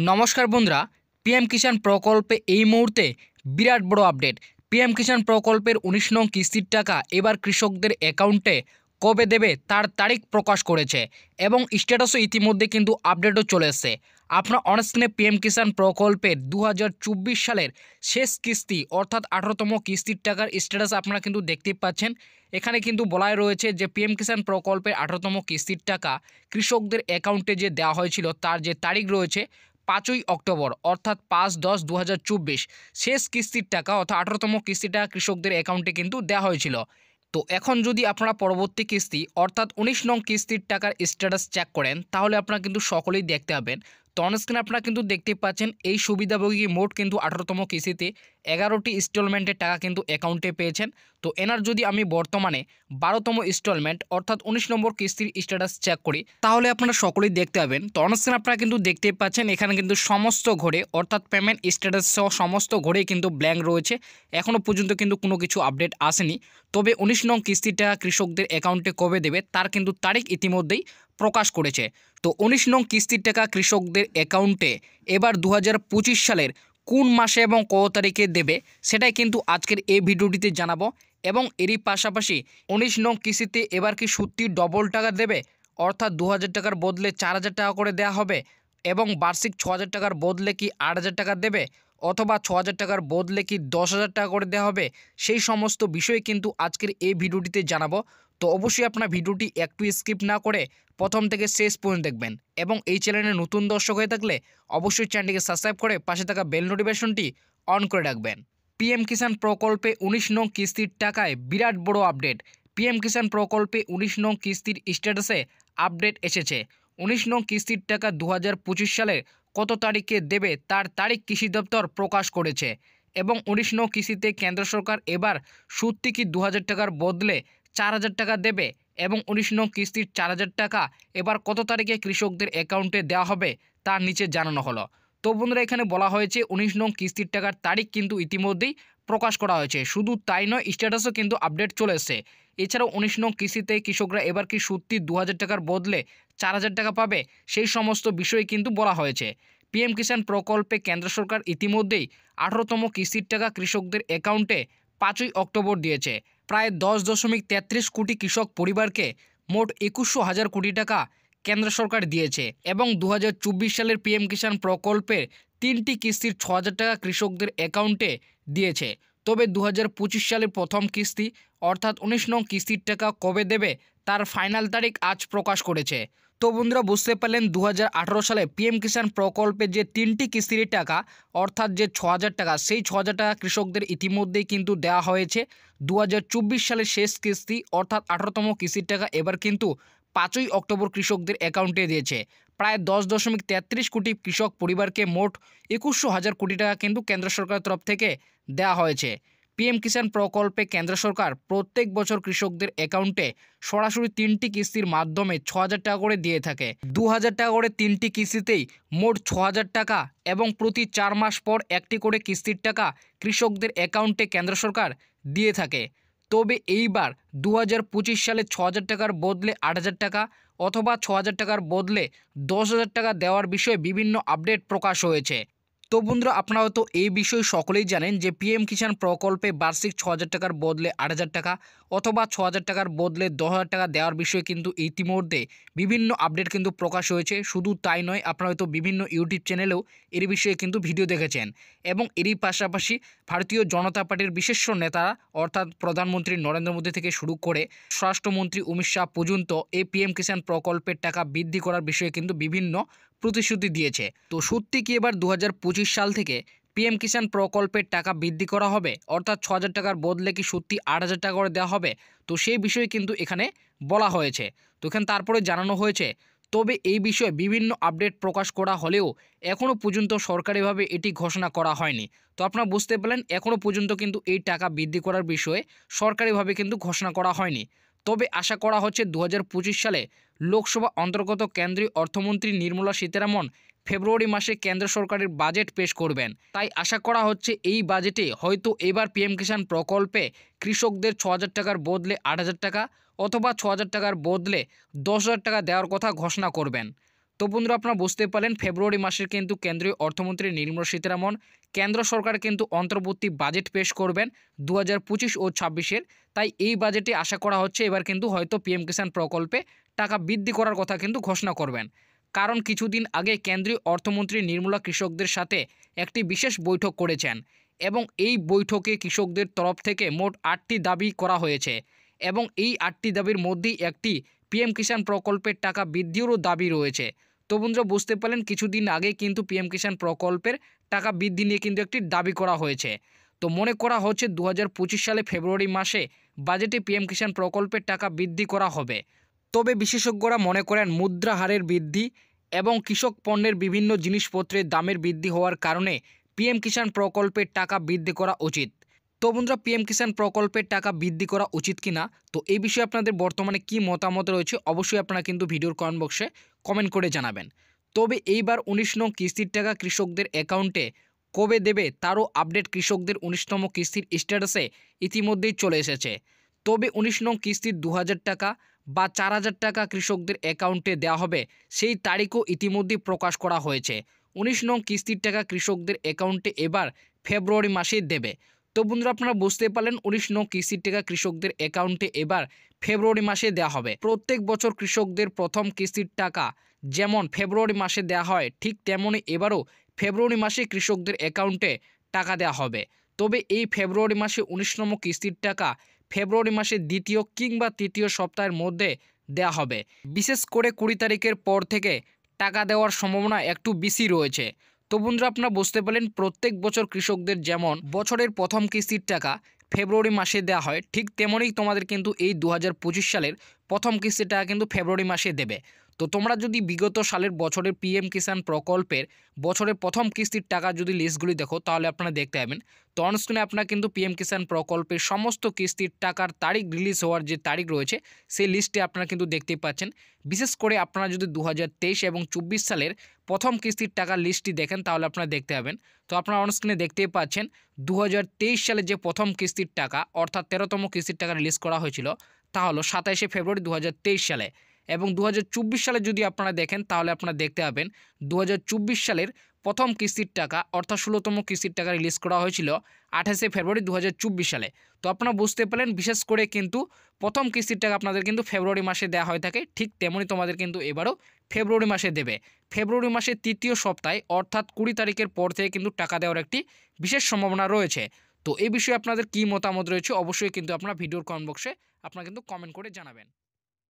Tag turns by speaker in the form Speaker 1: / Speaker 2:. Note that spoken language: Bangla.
Speaker 1: নমস্কার বন্ধুরা, পিএম কিষাণ প্রকল্পে এই মুহূর্তে বিরাট বড় আপডেট। পিএম কিষাণ প্রকল্পের ১৯ নং কিস্তির টাকা এবার কৃষকদের অ্যাকাউন্টে কবে দেবে তার তারিখ প্রকাশ করেছে এবং স্ট্যাটাসও ইতিমধ্যে কিন্তু আপডেটও চলে এসেছে। আপনার অনস্ক্রিনে পিএম কিষাণ প্রকল্পের ২০২৪ সালের শেষ কিস্তি অর্থাৎ ১৮তম কিস্তির টাকার স্ট্যাটাস আপনারা কিন্তু দেখতেই পাচ্ছেন। এখানে কিন্তু বলাই রয়েছে যে পিএম কিষাণ প্রকল্পের ১৮তম কিস্তির টাকা কৃষকদের অ্যাকাউন্টে যে দেওয়া হয়েছিল তার যে তারিখ রয়েছে ৫ই অক্টোবর অর্থাৎ ৫-১০-২০২৪ শেষ কিস্তির টাকা অর্থাৎ ১৮তম কিস্তিটা কৃষকদের অ্যাকাউন্টে কিন্তু দেওয়া হয়েছিল। তো এখন যদি আপনারা পরবর্তী কিস্তি অর্থাৎ ১৯ নং কিস্তির টাকার স্ট্যাটাস চেক করেন তাহলে আপনারা কিন্তু সকলেই দেখতে পাবেন। তো অনস্ক্রিনে আপনারা কিন্তু দেখতে পাচ্ছেন এই সুবিধাভোগী মোট কিন্তু ১৮তম কিস্তিতে ১১টি ইনস্টলমেন্টের টাকা কিন্তু অ্যাকাউন্টে পেয়েছেন। তো এনার যদি আমি বর্তমানে ১২তম ইনস্টলমেন্ট অর্থাৎ ১৯ নম্বর কিস্তির স্ট্যাটাস চেক করি তাহলে আপনারা সকলেই দেখতে পাবেন। তো অনস্ক্রিনে আপনারা কিন্তু দেখতে পাচ্ছেন এখানে কিন্তু সমস্ত ঘরে অর্থাৎ পেমেন্ট স্ট্যাটাস সহ সমস্ত ঘরেই কিন্তু ব্ল্যাঙ্ক রয়েছে। এখনও পর্যন্ত কিন্তু কোনো কিছু আপডেট আসেনি। তবে ১৯ নং কিস্তিটা কৃষকদের অ্যাকাউন্টে কবে দেবে তার কিন্তু তারিখ ইতিমধ্যেই প্রকাশ করেছে। তো ১৯ নং কিস্তির টাকা কৃষকদের অ্যাকাউন্টে এবার ২০২৫ সালের কোন মাসে এবং কত তারিখে দেবে সেটাই কিন্তু আজকের এই ভিডিওটিতে জানাবো। এবং এরই পাশাপাশি ১৯ নং কিস্তিতে এবার কি সত্যি ডবল টাকা দেবে অর্থাৎ ২০০০ টাকার বদলে ৪০০০ টাকা করে দেওয়া হবে এবং বার্ষিক ৬০০০ টাকার বদলে কি ৮০০০ টাকা দেবে অথবা ৬০০০ টাকার বদলে কি ১০০০০ টাকা করে দেওয়া হবে, সেই সমস্ত বিষয় কিন্তু আজকের এই ভিডিওটিতে জানাবো। তো অবশ্যই আপনার ভিডিওটি একটু স্কিপ না করে প্রথম থেকে শেষ পর্যন্ত দেখবেন এবং এই চ্যানেলে নতুন দর্শক হয়ে থাকলে অবশ্যই চ্যানেলটিকে সাবস্ক্রাইব করে পাশে থাকা বেল নোটিফিকেশনটি অন করে রাখবেন। পিএম কিষাণ প্রকল্পে ১৯ নং কিস্তির টাকায় বিরাট বড় আপডেট। পিএম কিষাণ প্রকল্পে ১৯ নং কিস্তির স্ট্যাটাসে আপডেট এসেছে। ১৯ নং কিস্তির টাকা ২০২৫ সালের কত তারিখে দেবে তার তারিখ কৃষি দপ্তর প্রকাশ করেছে এবং ১৯ নং কিস্তিতে কেন্দ্র সরকার এবার সত্যি কি ২০০০ টাকার বদলে ৪০০০ টাকা দেবে এবং ১৯ নং কিস্তির ৪০০০ টাকা এবার কত তারিখে কৃষকদের অ্যাকাউন্টে দেওয়া হবে তার নিচে জানানো হলো। তো বন্ধুরা, এখানে বলা হয়েছে ১৯ নং কিস্তির টাকার তারিখ কিন্তু ইতিমধ্যেই প্রকাশ করা হয়েছে। শুধু তাই নয়, স্ট্যাটাসও কিন্তু আপডেট চলে এসেছে। এছাড়াও ১৯ নং কিস্তিতে কৃষকরা এবার কি সত্যি ২০০০ টাকার বদলে ৪০০০ টাকা পাবে সেই সমস্ত বিষয় কিন্তু বলা হয়েছে। পিএম কিষাণ প্রকল্পে কেন্দ্র সরকার ইতিমধ্যেই ১৮তম কিস্তির টাকা কৃষকদের অ্যাকাউন্টে ৫ই অক্টোবর দিয়েছে। প্রায় ১০.৩৩ কোটি কৃষক পরিবারকে মোট ২১,০০০ কোটি টাকা কেন্দ্র সরকার দিয়েছে এবং ২০২৪ সালের পিএম কিষাণ প্রকল্পের ৩টি কিস্তির ৬০০০ টাকা কৃষকদের অ্যাকাউন্টে দিয়েছে। তবে ২০২৫ সালের প্রথম কিস্তি অর্থাৎ ১৯ নং কিস্তির টাকা কবে দেবে তার ফাইনাল তারিখ আজ প্রকাশ করেছে। তো বন্ধুরা, বুঝতে পারলেন ২০১৮ সালে পিএম কিষাণ প্রকল্পে যে ৩টি কিস্তির টাকা অর্থাৎ যে ৬০০০ টাকা সেই ৬০০০ টাকা কৃষকদের ইতিমধ্যেই কিন্তু দেওয়া হয়েছে। ২০২৪ সালের শেষ কিস্তি অর্থাৎ ১৮তম কিস্তির টাকা এবার কিন্তু ৫ই অক্টোবর কৃষকদের অ্যাকাউন্টে দিয়েছে। প্রায় ১০.৩৩ কোটি কৃষক পরিবারকে মোট ২১,০০০ কোটি টাকা কিন্তু কেন্দ্র সরকারের তরফ থেকে দেওয়া হয়েছে। পিএম কিষাণ প্রকল্পে কেন্দ্র সরকার প্রত্যেক বছর কৃষকদের অ্যাকাউন্টে সরাসরি ৩টি কিস্তির মাধ্যমে ৬০০০ টাকা করে দিয়ে থাকে। ২০০০ টাকা করে ৩টি কিস্তিতেই মোট ৬০০০ টাকা এবং প্রতি ৪ মাস পর একটি করে কিস্তির টাকা কৃষকদের অ্যাকাউন্টে কেন্দ্র সরকার দিয়ে থাকে। তবে এইবার ২০২৫ সালে ৬০০০ টাকার বদলে ৮০০০ টাকা অথবা ৬০০০ টাকার বদলে ১০,০০০ টাকা দেওয়ার বিষয়ে বিভিন্ন আপডেট প্রকাশ হয়েছে। তো বন্ধুরা, আপনারা হয়তো এই বিষয়ে সকলেই জানেন যে পিএম কিষাণ প্রকল্পে বার্ষিক ৬০০০ টাকার বদলে ৮০০০ টাকা অথবা ৬০০০ টাকার বদলে ১০,০০০ টাকা দেওয়ার বিষয়ে কিন্তু ইতিমধ্যে বিভিন্ন আপডেট কিন্তু প্রকাশ হয়েছে। শুধু তাই নয়, আপনারা হয়তো বিভিন্ন ইউটিউব চ্যানেলেও এর বিষয়ে কিন্তু ভিডিও দেখেছেন এবং এরই পাশাপাশি ভারতীয় জনতা পার্টির বিশেষ নেতারা অর্থাৎ প্রধানমন্ত্রী নরেন্দ্র মোদী থেকে শুরু করে স্বরাষ্ট্রমন্ত্রী অমিত শাহ পর্যন্ত এই পিএম কিষাণ প্রকল্পের টাকা বৃদ্ধি করার বিষয়ে কিন্তু বিভিন্ন প্রতিশ্রুতি দিয়েছে। তো সত্যি কি এবার ২০২৫ সাল থেকে পিএম কিষাণ প্রকল্পের টাকা বৃদ্ধি করা হবে অর্থাৎ ৬০০০ টাকার বদলে কি সত্যি ৮০০০ টাকা করে দেওয়া হবে? তো সেই বিষয়ে কিন্তু এখানে বলা হয়েছে। তো এখানে তারপরে জানানো হয়েছে। তবে এই বিষয়ে বিভিন্ন আপডেট প্রকাশ করা হলেও এখনও পর্যন্ত সরকারিভাবে এটি ঘোষণা করা হয়নি। তো আপনারা বুঝতে পারলেন এখনও পর্যন্ত কিন্তু এই টাকা বৃদ্ধি করার বিষয়ে সরকারিভাবে কিন্তু ঘোষণা করা হয়নি। তবে আশা করা হচ্ছে ২০২৫ সালে লোকসভা অন্তর্গত কেন্দ্রীয় অর্থমন্ত্রী নির্মলা সীতারামন ফেব্রুয়ারি মাসে কেন্দ্র সরকারের বাজেট পেশ করবেন। তাই আশা করা হচ্ছে এই বাজেটে হয়তো এবার পিএম কিষাণ প্রকল্পে কৃষকদের ৬০০০ টাকার বদলে ৮০০০ টাকা অথবা ৬০০০ টাকার বদলে ১০,০০০ টাকা দেওয়ার কথা ঘোষণা করবেন। তো বন্ধুরা আপনারা বুঝতে পারলেন ফেব্রুয়ারি মাসের কিন্তু কেন্দ্রীয় অর্থমন্ত্রী নির্মলা সীতারামন কেন্দ্র সরকার কিন্তু অন্তর্বর্তী বাজেট পেশ করবেন 2025 ও 26-এর। তাই এই বাজেটে আশা করা হচ্ছে এবার কিন্তু হয়তো পিএম কিষাণ প্রকল্পে টাকা বৃদ্ধি করার কথা কিন্তু ঘোষণা করবেন। কারণ কিছুদিন আগে কেন্দ্রীয় অর্থমন্ত্রী নির্মলা কৃষকদের সাথে একটি বিশেষ বৈঠক করেছেন এবং এই বৈঠকে কৃষকদের তরফ থেকে মোট 8টি দাবি করা হয়েছে এবং এই 8টি দাবির মধ্যেই একটি পিএম কিষাণ প্রকল্পের টাকা বৃদ্ধিরও দাবি রয়েছে। তো বন্ধুরা বুঝতে পারলেন কিছুদিন আগে কিন্তু পিএম কিষাণ প্রকল্পের টাকা বৃদ্ধি নিয়ে কিন্তু একটি দাবি করা হয়েছে। তো মনে করা হচ্ছে 2025 সালে ফেব্রুয়ারি মাসে বাজেটে পিএম কিষাণ প্রকল্পের টাকা বৃদ্ধি করা হবে। তবে বিশেষজ্ঞরা মনে করেন মুদ্রা হারের বৃদ্ধি এবং কৃষক পণ্যের বিভিন্ন জিনিসপত্রের দামের বৃদ্ধি হওয়ার কারণে পিএম কিষাণ প্রকল্পের টাকা বৃদ্ধি করা উচিত। তো বন্ধুরা পিএম কিষাণ প্রকল্পের টাকা বৃদ্ধি করা উচিত কিনা, তো এই বিষয়ে আপনাদের বর্তমানে কি মতামত রয়েছে অবশ্যই আপনারা কিন্তু ভিডিওর কমেন্ট বক্সে কমেন্ট করে জানাবেন। তবে এইবার 19 নং কিস্তির টাকা কৃষকদের অ্যাকাউন্টে কবে দেবে তারও আপডেট কৃষকদের 19তম কিস্তির স্ট্যাটাসে ইতিমধ্যেই চলে এসেছে। তবে 19 নং কিস্তির 2000 টাকা বা 4000 টাকা কৃষকদের অ্যাকাউন্টে দেওয়া হবে সেই তারিখও ইতিমধ্যেই প্রকাশ করা হয়েছে। 19 নং কিস্তির টাকা কৃষকদের অ্যাকাউন্টে এবার ফেব্রুয়ারি মাসেই দেবে। তো বন্ধুরা আপনারা বুঝতে পারলেন 19 নং কিস্তির টাকা কৃষকদের অ্যাকাউন্টে এবার ফেব্রুয়ারি মাসে দেওয়া হবে। প্রত্যেক বছর কৃষকদের প্রথম কিস্তির টাকা যেমন ফেব্রুয়ারি মাসে দেওয়া হয় ঠিক তেমনই এবারও ফেব্রুয়ারি মাসে কৃষকদের অ্যাকাউন্টে টাকা দেওয়া হবে। তবে এই ফেব্রুয়ারি মাসে 19তম কিস্তির টাকা ফেব্রুয়ারি মাসের দ্বিতীয় কিংবা তৃতীয় সপ্তাহের মধ্যে দেওয়া হবে। বিশেষ করে 20 তারিখের পর থেকে টাকা দেওয়ার সম্ভাবনা একটু বেশি রয়েছে। তো বন্ধুরা আপনারা বুঝতে পারলেন প্রত্যেক বছর কৃষকদের যেমন বছরের প্রথম কিস্তির টাকা ফেব্রুয়ারি মাসে দেওয়া হয় ঠিক তেমনই তোমাদের কিন্তু এই 2025 সালের প্রথম কিস্তির টাকা কিন্তু ফেব্রুয়ারি মাসে দেবে। তো তোমরা যদি বিগত সালের বছরের পিএম কিষাণ প্রকল্পের বছরের প্রথম কিস্তির টাকা যদি লিস্টগুলি দেখো তাহলে আপনারা দেখতে পাবেন। তো অনস্ক্রিনে আপনারা কিন্তু পিএম কিষাণ প্রকল্পের সমস্ত কিস্তির টাকার তারিখ রিলিজ হওয়ার যে তারিখ রয়েছে সেই লিস্টে আপনারা কিন্তু দেখতেই পাচ্ছেন। বিশেষ করে আপনারা যদি 2023 এবং 24 সালের প্রথম কিস্তির টাকার লিস্টটি দেখেন তাহলে আপনারা দেখতে পাবেন। তো আপনারা অনস্ক্রিনে দেখতেই পাচ্ছেন 2023 সালে যে প্রথম কিস্তির টাকা অর্থাৎ 13তম কিস্তির টাকা রিলিজ করা হয়েছিল তা হলো 27শে ফেব্রুয়ারি 2023 সালে এবং 2024 সালে যদি আপনারা দেখেন তাহলে আপনারা দেখতে পাবেন 2024 সালের প্রথম কিস্তির টাকা অর্থাৎ 16তম কিস্তির টাকা রিলিজ করা হয়েছিল 28শে ফেব্রুয়ারি 2024 সালে। তো আপনারা বুঝতে পারলেন বিশেষ করে কিন্তু প্রথম কিস্তির টাকা আপনাদের কিন্তু ফেব্রুয়ারি মাসে দেওয়া হয়ে থাকে ঠিক তেমনই তোমাদের কিন্তু এবারও ফেব্রুয়ারি মাসে দেবে। ফেব্রুয়ারি মাসের তৃতীয় সপ্তাহে অর্থাৎ 20 তারিখের পর থেকে কিন্তু টাকা দেওয়ার একটি বিশেষ সম্ভাবনা রয়েছে। তো এই বিষয়ে আপনাদের কি মতামত রয়েছে অবশ্যই কিন্তু আপনারা ভিডিওর কমেন্ট বক্সে আপনারা কিন্তু কমেন্ট করে জানাবেন।